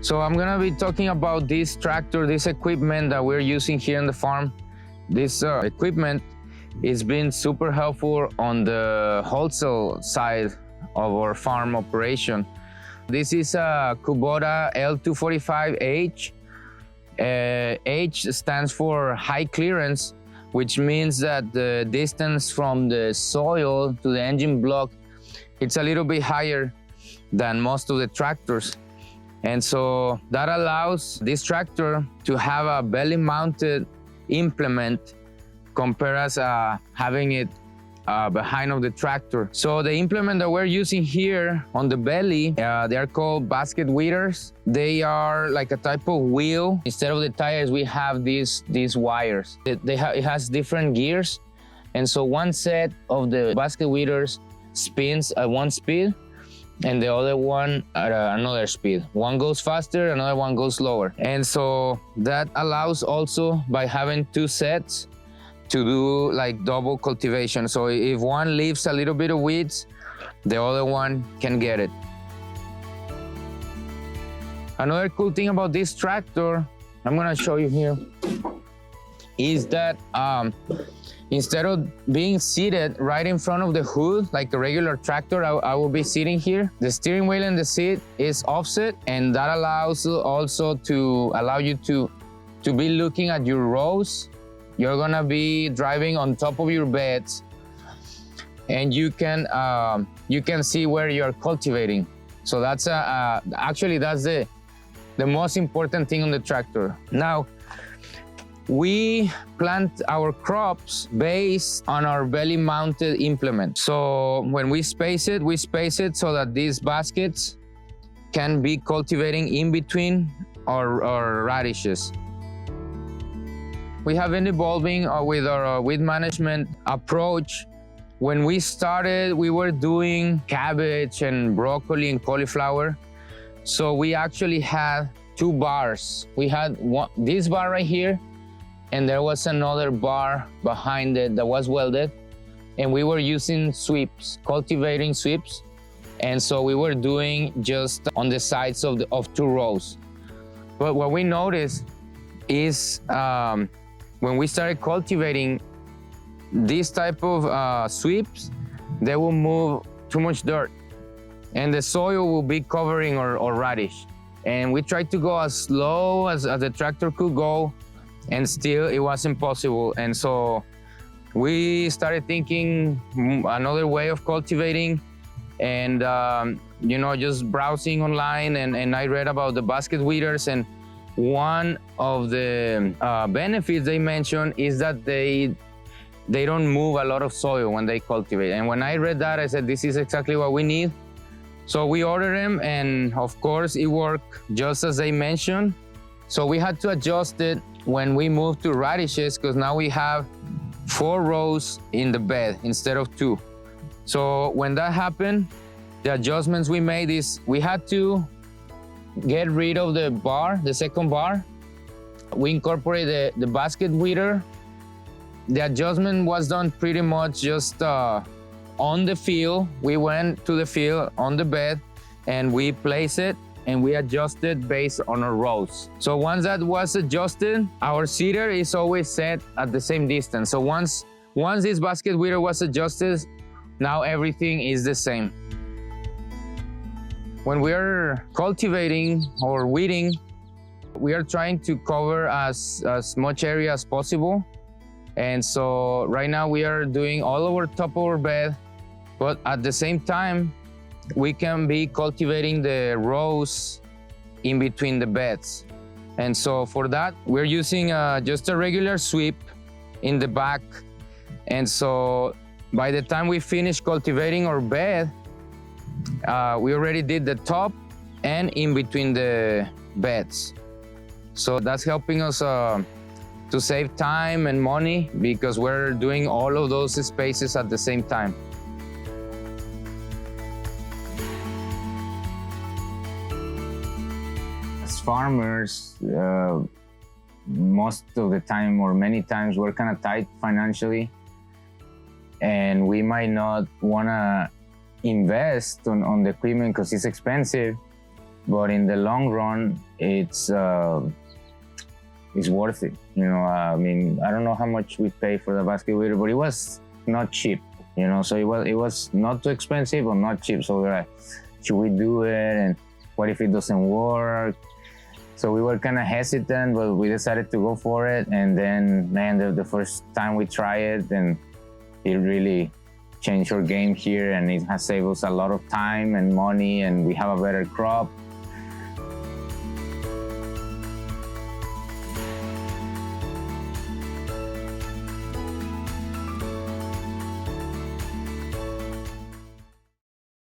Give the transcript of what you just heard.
So I'm gonna be talking about this tractor, this equipment that we're using here on the farm. This equipment is been super helpful on the wholesale side of our farm operation. This is a Kubota L245H. H stands for high clearance, which means that the distance from the soil to the engine block, it's a little bit higher than most of the tractors. And so that allows this tractor to have a belly mounted implement compared as having it behind of the tractor. So the implement that we're using here on the belly, they are called basket weeders. They are like a type of wheel. Instead of the tires, we have these wires. It has different gears. And so one set of the basket weeders spins at one speed and the other one at another speed. One goes faster, another one goes slower. And so that allows also, by having two sets, to do like double cultivation. So if one leaves a little bit of weeds, the other one can get it. Another cool thing about this tractor, I'm gonna show you here, is that instead of being seated right in front of the hood, like a regular tractor, I will be sitting here. The steering wheel and the seat is offset, and that allows also to allow you to be looking at your rows. You're gonna be driving on top of your beds, and you can see where you're cultivating. So that's actually that's the most important thing on the tractor. Now, we plant our crops based on our belly mounted implement. So when we space it so that these baskets can be cultivating in between our radishes. We have been evolving with our weed management approach. When we started, we were doing cabbage and broccoli and cauliflower. So we actually had two bars. We had this bar right here, and there was another bar behind it that was welded. And we were using sweeps, cultivating sweeps. And so we were doing just on the sides of two rows. But what we noticed is when we started cultivating these type of sweeps, they will move too much dirt and the soil will be covering our radish. And we tried to go as slow as the tractor could go, and still it was impossible. And so we started thinking another way of cultivating, and just browsing online, and I read about the basket weeders, and one of the benefits they mention is that they don't move a lot of soil when they cultivate. And when I read that, I said, this is exactly what we need. So we ordered them, and of course it worked just as they mentioned. So we had to adjust it when we moved to radishes, because now we have 4 rows in the bed instead of 2. So when that happened, the adjustments we made is we had to get rid of the bar, the second bar. We incorporated the basket weeder. The adjustment was done pretty much just on the field. We went to the field on the bed and we placed it and we adjusted based on our rows. So once that was adjusted, our seeder is always set at the same distance. So once this basket weeder was adjusted, now everything is the same. When we are cultivating or weeding, we are trying to cover as much area as possible. And so right now we are doing all over top of our bed, but at the same time, we can be cultivating the rows in between the beds. And so for that, we're using just a regular sweep in the back. And so by the time we finish cultivating our bed, we already did the top and in between the beds. So that's helping us to save time and money, because we're doing all of those spaces at the same time. As farmers, most of the time or many times we're kind of tight financially, and we might not want to invest on the equipment because it's expensive. but in the long run, it's worth it. You know, I mean, I don't know how much we pay for the basket weeder, but it was not cheap. You know, so it was not too expensive or not cheap. So we were like, should we do it? And what if it doesn't work? So we were kind of hesitant, but we decided to go for it. And then, man, the first time we tried it, and it really changed our game here, and it has saved us a lot of time and money, and we have a better crop.